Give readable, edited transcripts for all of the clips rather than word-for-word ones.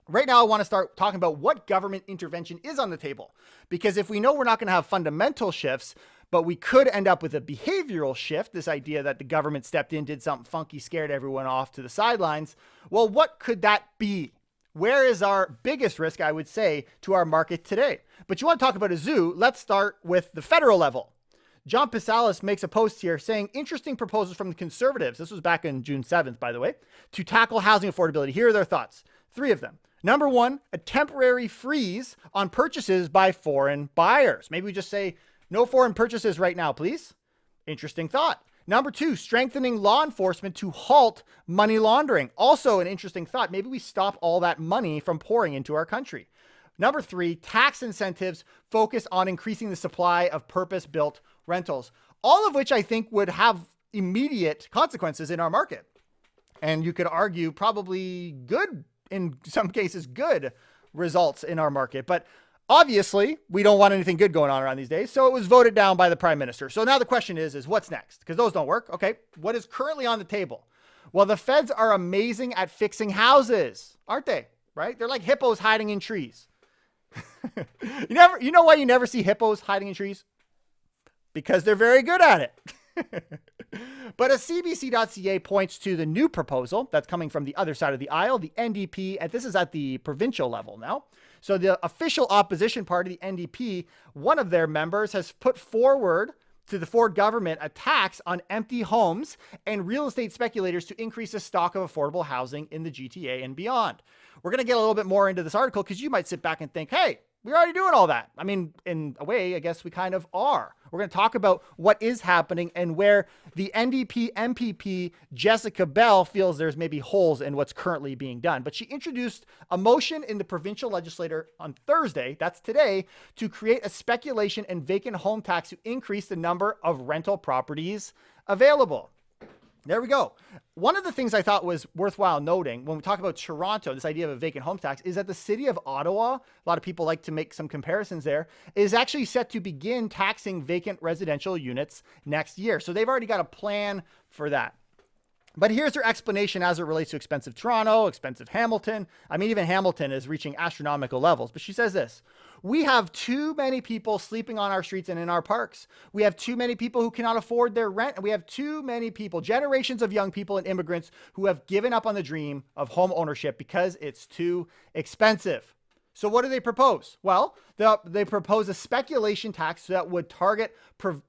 Right now, I want to start talking about what government intervention is on the table. Because if we know we're not going to have fundamental shifts, but we could end up with a behavioral shift, this idea that the government stepped in, did something funky, scared everyone off to the sidelines. Well, what could that be? Where is our biggest risk, I would say, to our market today? But you want to talk about a zoo? Let's start with the federal level. John Pisalis makes a post here saying interesting proposals from the conservatives. This was back on June 7th, by the way, to tackle housing affordability. Here are their thoughts. 3 of them. Number 1, a temporary freeze on purchases by foreign buyers. Maybe we just say no foreign purchases right now, please. Interesting thought. Number 2, strengthening law enforcement to halt money laundering. Also an interesting thought. Maybe we stop all that money from pouring into our country. Number 3, tax incentives focus on increasing the supply of purpose-built rentals. All of which I think would have immediate consequences in our market. And you could argue probably good, in some cases, good results in our market. But obviously, we don't want anything good going on around these days. So it was voted down by the prime minister. So now the question is what's next? Because those don't work. Okay, what is currently on the table? Well, the feds are amazing at fixing houses, aren't they? Right? They're like hippos hiding in trees. You know why you never see hippos hiding in trees? Because they're very good at it. But a CBC.ca points to the new proposal that's coming from the other side of the aisle, the NDP, and this is at the provincial level now. So the official opposition party, the NDP, one of their members has put forward to the Ford government a tax on empty homes and real estate speculators to increase the stock of affordable housing in the GTA and beyond. We're going to get a little bit more into this article because you might sit back and think, hey, we're already doing all that. I mean, in a way, I guess we kind of are. We're going to talk about what is happening and where the NDP MPP Jessica Bell feels there's maybe holes in what's currently being done. But she introduced a motion in the provincial legislature on Thursday, that's today, to create a speculation and vacant home tax to increase the number of rental properties available. There we go. One of the things I thought was worthwhile noting when we talk about Toronto, this idea of a vacant home tax, is that the city of Ottawa, a lot of people like to make some comparisons there, is actually set to begin taxing vacant residential units next year. So they've already got a plan for that. But here's her explanation as it relates to expensive Toronto, expensive Hamilton. I mean, even Hamilton is reaching astronomical levels. But she says this: we have too many people sleeping on our streets and in our parks. We have too many people who cannot afford their rent. And we have too many people, generations of young people and immigrants who have given up on the dream of home ownership because it's too expensive. So what do they propose? Well, they propose a speculation tax that would target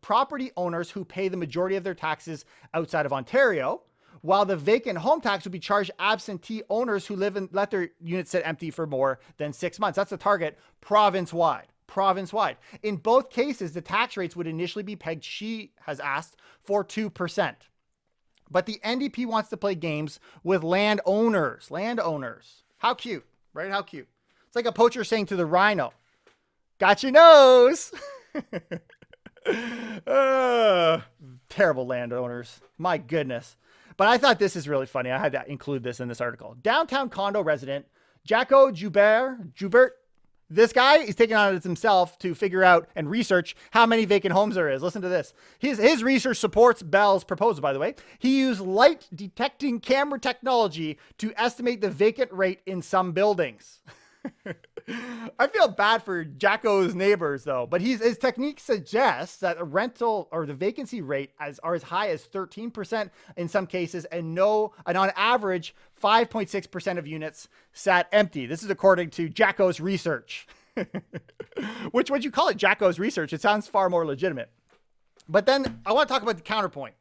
property owners who pay the majority of their taxes outside of Ontario, while the vacant home tax would be charged absentee owners who live and let their units sit empty for more than 6 months. That's the target province-wide. In both cases, the tax rates would initially be pegged, she has asked, for 2%. But the NDP wants to play games with landowners. How cute, right? How cute. It's like a poacher saying to the rhino, got your nose. Terrible landowners. My goodness. But I thought this is really funny. I had to include this in this article. Downtown condo resident Jacos Joubert. This guy is taking on it himself to figure out and research how many vacant homes there is. Listen to this. His research supports Bell's proposal, by the way. He used light detecting camera technology to estimate the vacant rate in some buildings. I feel bad for Jacko's neighbors though, but his technique suggests that a rental or the vacancy rate are as high as 13% in some cases, and on average 5.6% of units sat empty. This is according to Jacos Research. Which, would you call it Jacos Research? It sounds far more legitimate. But then I want to talk about the counterpoint.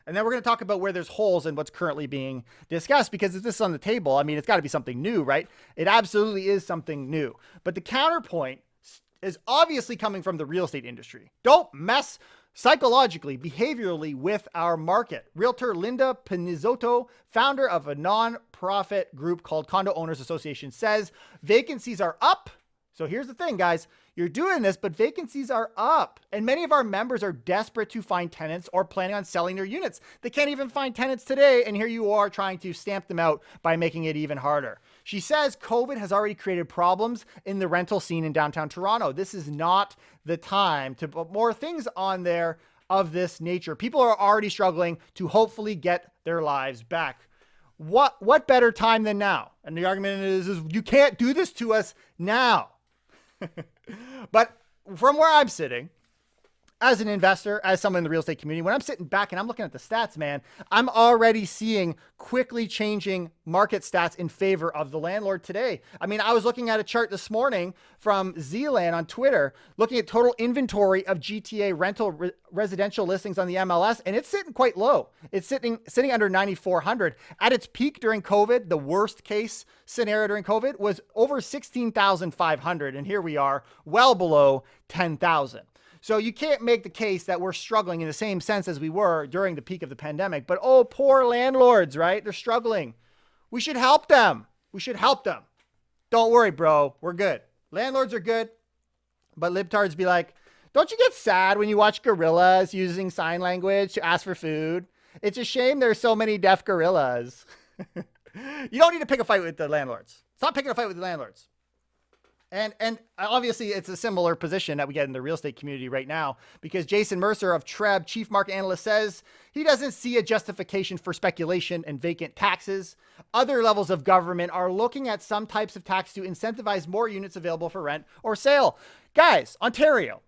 And then we're going to talk about where there's holes in what's currently being discussed, because if this is on the table, I mean, it's got to be something new, right? It absolutely is something new. But the counterpoint is obviously coming from the real estate industry. Don't mess psychologically, behaviorally with our market. Realtor Linda Pinizzotto, founder of a non-profit group called Condo Owners Association, says vacancies are up. So here's the thing, guys. You're doing this, but vacancies are up. And many of our members are desperate to find tenants or planning on selling their units. They can't even find tenants today. And here you are trying to stamp them out by making it even harder. She says COVID has already created problems in the rental scene in downtown Toronto. This is not the time to put more things on there of this nature. People are already struggling to hopefully get their lives back. What better time than now? And the argument is you can't do this to us now. But from where I'm sitting, as an investor, as someone in the real estate community, when I'm sitting back and I'm looking at the stats, man, I'm already seeing quickly changing market stats in favor of the landlord today. I mean, I was looking at a chart this morning from Zealand on Twitter, looking at total inventory of GTA rental residential listings on the MLS, and it's sitting quite low. It's sitting under 9,400. At its peak during COVID, the worst case scenario during COVID was over 16,500, and here we are, well below 10,000. So you can't make the case that we're struggling in the same sense as we were during the peak of the pandemic. But, oh, poor landlords, right? They're struggling. We should help them. We should help them. Don't worry, bro. We're good. Landlords are good. But libtards be like, don't you get sad when you watch gorillas using sign language to ask for food? It's a shame there's so many deaf gorillas. You don't need to pick a fight with the landlords. Stop picking a fight with the landlords. And obviously, it's a similar position that we get in the real estate community right now, because Jason Mercer of Treb, chief market analyst, says he doesn't see a justification for speculation and vacant taxes. Other levels of government are looking at some types of tax to incentivize more units available for rent or sale. Guys, Ontario,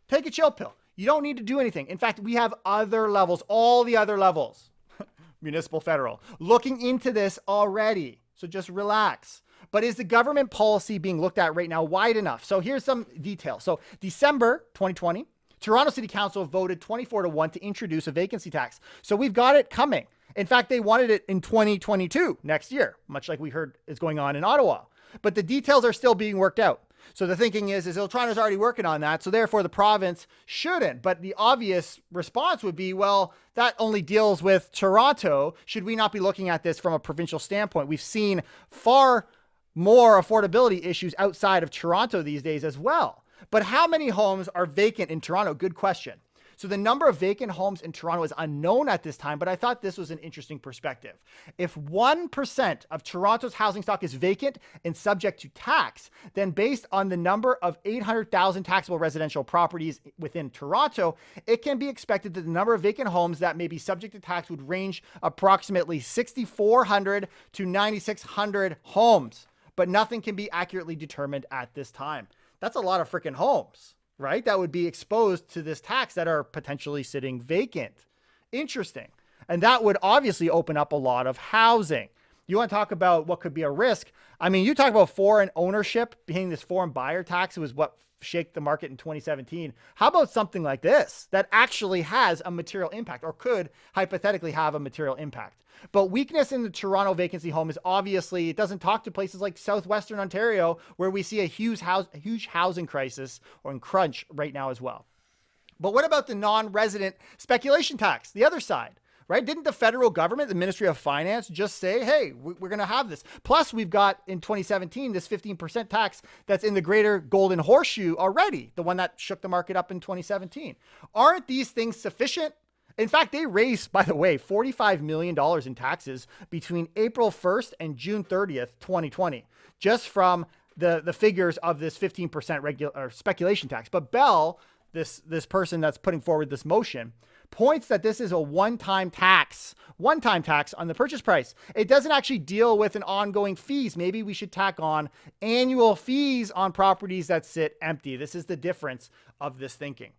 take a chill pill. You don't need to do anything. In fact, we have other levels, all the other levels, municipal, federal, looking into this already. So just relax. But is the government policy being looked at right now wide enough? So here's some detail. So December 2020, Toronto City Council voted 24-1 to introduce a vacancy tax. So we've got it coming. In fact, they wanted it in 2022, next year, much like we heard is going on in Ottawa. But the details are still being worked out. So the thinking is Toronto's already working on that, so therefore the province shouldn't. But the obvious response would be, well, that only deals with Toronto. Should we not be looking at this from a provincial standpoint? We've seen far more affordability issues outside of Toronto these days as well. But how many homes are vacant in Toronto? Good question. So the number of vacant homes in Toronto is unknown at this time, but I thought this was an interesting perspective. If 1% of Toronto's housing stock is vacant and subject to tax, then based on the number of 800,000 taxable residential properties within Toronto, it can be expected that the number of vacant homes that may be subject to tax would range approximately 6,400 to 9,600 homes. But nothing can be accurately determined at this time. That's a lot of freaking homes, right? That would be exposed to this tax that are potentially sitting vacant. Interesting. And that would obviously open up a lot of housing. You want to talk about what could be a risk? I mean, you talk about foreign ownership being this foreign buyer tax. It was what shake the market in 2017. How about something like this that actually has a material impact, or could hypothetically have a material impact? But weakness in the Toronto vacancy home is obviously, it doesn't talk to places like southwestern Ontario, where we see a huge housing crisis or crunch right now as well. But what about the non-resident speculation tax, the other side? Right? Didn't the federal government, the Ministry of Finance, just say, hey, we're going to have this? Plus, we've got in 2017 this 15% tax that's in the greater golden horseshoe already, the one that shook the market up in 2017. Aren't these things sufficient? In fact, they raised, by the way, $45 million in taxes between April 1st and June 30th, 2020, just from the figures of this 15% regular speculation tax. But Bell, this person that's putting forward this motion, points that this is a one-time tax on the purchase price. It doesn't actually deal with an ongoing fees. Maybe we should tack on annual fees on properties that sit empty. This is the difference of this thinking.